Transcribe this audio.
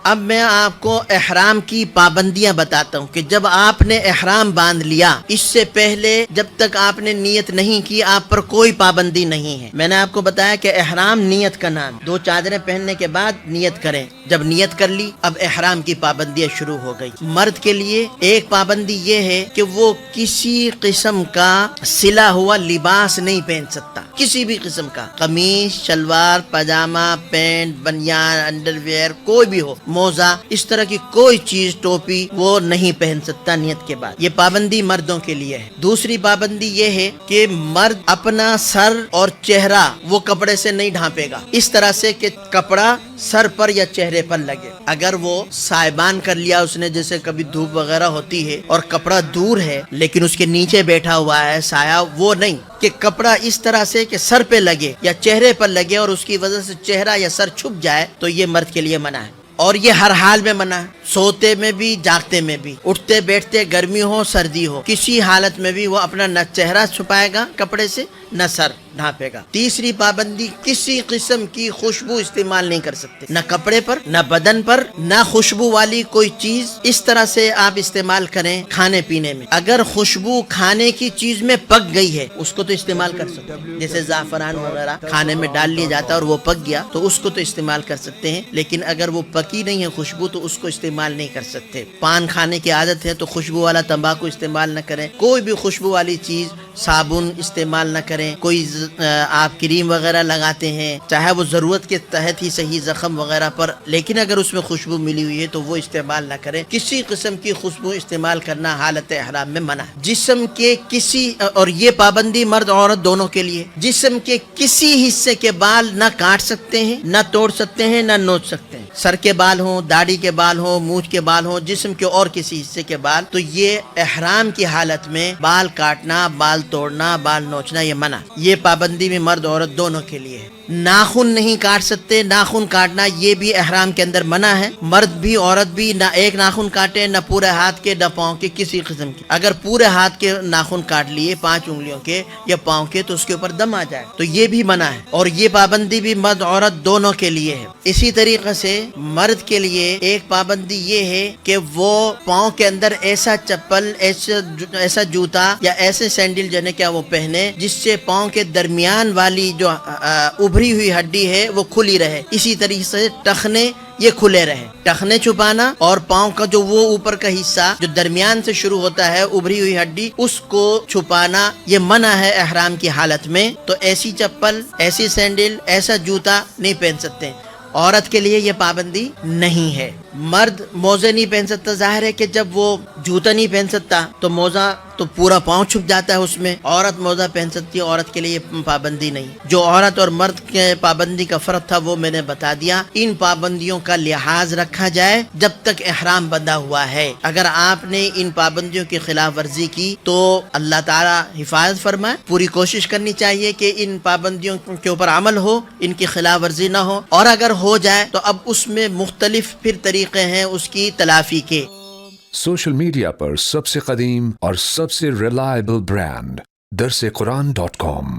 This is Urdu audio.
اب میں آپ کو احرام کی پابندیاں بتاتا ہوں کہ جب آپ نے احرام باندھ لیا، اس سے پہلے جب تک آپ نے نیت نہیں کی آپ پر کوئی پابندی نہیں ہے۔ میں نے آپ کو بتایا کہ احرام نیت کا نام، دو چادریں پہننے کے بعد نیت کریں، جب نیت کر لی اب احرام کی پابندیاں شروع ہو گئی۔ مرد کے لیے ایک پابندی یہ ہے کہ وہ کسی قسم کا سلا ہوا لباس نہیں پہن سکتا، کسی بھی قسم کا، قمیص، شلوار، پاجامہ، پینٹ، بنیان، انڈر ویئر، کوئی بھی ہو، موزہ، اس طرح کی کوئی چیز، ٹوپی وہ نہیں پہن سکتا نیت کے بعد۔ یہ پابندی مردوں کے لیے ہے۔ دوسری پابندی یہ ہے کہ مرد اپنا سر اور چہرہ وہ کپڑے سے نہیں ڈھانپے گا، اس طرح سے کہ کپڑا سر پر یا چہرے پر لگے۔ اگر وہ سائبان کر لیا اس نے، جیسے کبھی دھوپ وغیرہ ہوتی ہے اور کپڑا دور ہے لیکن اس کے نیچے بیٹھا ہوا ہے سایہ، وہ نہیں کہ کپڑا اس طرح سے کہ سر پہ لگے یا چہرے پر لگے اور اس کی وجہ سے چہرہ یا سر چھپ جائے، تو یہ مرد کے لیے منع ہے۔ اور یہ ہر حال میں منع ہے، سوتے میں بھی، جاگتے میں بھی، اٹھتے بیٹھتے، گرمی ہو سردی ہو، کسی حالت میں بھی وہ اپنا نہ چہرہ چھپائے گا کپڑے سے نہ سر ڈھانپے گا۔ تیسری پابندی، کسی قسم کی خوشبو استعمال نہیں کر سکتے، نہ کپڑے پر، نہ بدن پر، نہ خوشبو والی کوئی چیز اس طرح سے آپ استعمال کریں کھانے پینے میں۔ اگر خوشبو کھانے کی چیز میں پک گئی ہے اس کو تو استعمال کر سکتے ہیں، جیسے زعفران وغیرہ کھانے میں ڈال لیا جاتا ہے اور وہ پک گیا تو اس کو تو استعمال کر سکتے ہیں، لیکن اگر وہ پکی نہیں ہے خوشبو تو اس کو استعمال نہیں کر سکتے۔ پان کھانے کی عادت ہے تو خوشبو والا تمباکو استعمال نہ کریں، کوئی بھی خوشبو والی چیز، صابن استعمال نہ کریں، کوئی آپ کریم وغیرہ لگاتے ہیں چاہے وہ ضرورت کے تحت ہی صحیح زخم وغیرہ پر، لیکن اگر اس میں خوشبو ملی ہوئی ہے تو وہ استعمال نہ کریں۔ کسی قسم کی خوشبو استعمال کرنا حالت احرام میں منع ہے۔ جسم کے کسی، اور یہ پابندی مرد عورت دونوں کے لیے، جسم کے کسی حصے کے بال نہ کاٹ سکتے ہیں، نہ توڑ سکتے ہیں، نہ نوچ سکتے ہیں۔ سر کے بال ہوں، داڑھی کے بال ہوں، مونچھ کے بال ہوں، جسم کے اور کسی حصے کے بال، تو یہ احرام کی حالت میں بال کاٹنا، بال توڑنا، بال نوچنا یہ منع۔ یہ پابندی میں مرد عورت دونوں کے لیے ہے۔ ناخن نہیں کاٹ سکتے، ناخن کاٹنا یہ بھی احرام کے اندر منع ہے۔ مرد بھی عورت بھی نہ ایک ناخن کاٹے، نہ پورے ہاتھ کے، نہ پاؤں کے، کسی قسم کے۔ اگر پورے ہاتھ کے ناخن کاٹ لیے، 5 انگلیوں کے یا پاؤں کے، تو اس کے اوپر دم آ جائے، تو یہ بھی منع ہے۔ اور یہ پابندی بھی مرد عورت دونوں کے لیے ہے۔ اسی طریقے سے مرد کے لیے ایک پابندی یہ ہے کہ وہ پاؤں کے اندر ایسا چپل، ایسا جوتا یا ایسے سینڈل جو ہے کیا وہ پہنے جس سے پاؤں کے درمیان والی جو ابھری ہوئی ہڈی ہے وہ کھلی رہے۔ اسی طریقے سے ٹخنے یہ کھلے رہے۔ ٹخنے چھپانا اور پاؤں کا جو وہ اوپر کا حصہ جو درمیان سے شروع ہوتا ہے ابھری ہوئی ہڈی، اس کو چھپانا یہ منع ہے احرام کی حالت میں۔ تو ایسی چپل، ایسی سینڈل، ایسا جوتا نہیں پہن سکتے۔ عورت کے لیے یہ پابندی نہیں ہے۔ مرد موزے نہیں پہن سکتا، ظاہر ہے کہ جب وہ جوتا نہیں پہن سکتا تو موزہ تو پورا پاؤں چھپ جاتا ہے اس میں۔ عورت موزہ پہن سکتی ہے، عورت کے لیے یہ پابندی نہیں۔ جو عورت اور مرد کے پابندی کا فرق تھا وہ میں نے بتا دیا۔ ان پابندیوں کا لحاظ رکھا جائے جب تک احرام بندھا ہوا ہے۔ اگر آپ نے ان پابندیوں کی خلاف ورزی کی تو اللہ تعالیٰ حفاظت فرمائے۔ پوری کوشش کرنی چاہیے کہ ان پابندیوں کے اوپر عمل ہو، ان کی خلاف ورزی نہ ہو، اور اگر ہو جائے تو اب اس میں مختلف پھر طریقے ہیں اس کی تلافی کے۔ سوشل میڈیا پر سب سے قدیم اور سب سے ریلائبل برانڈ درسقرآن.com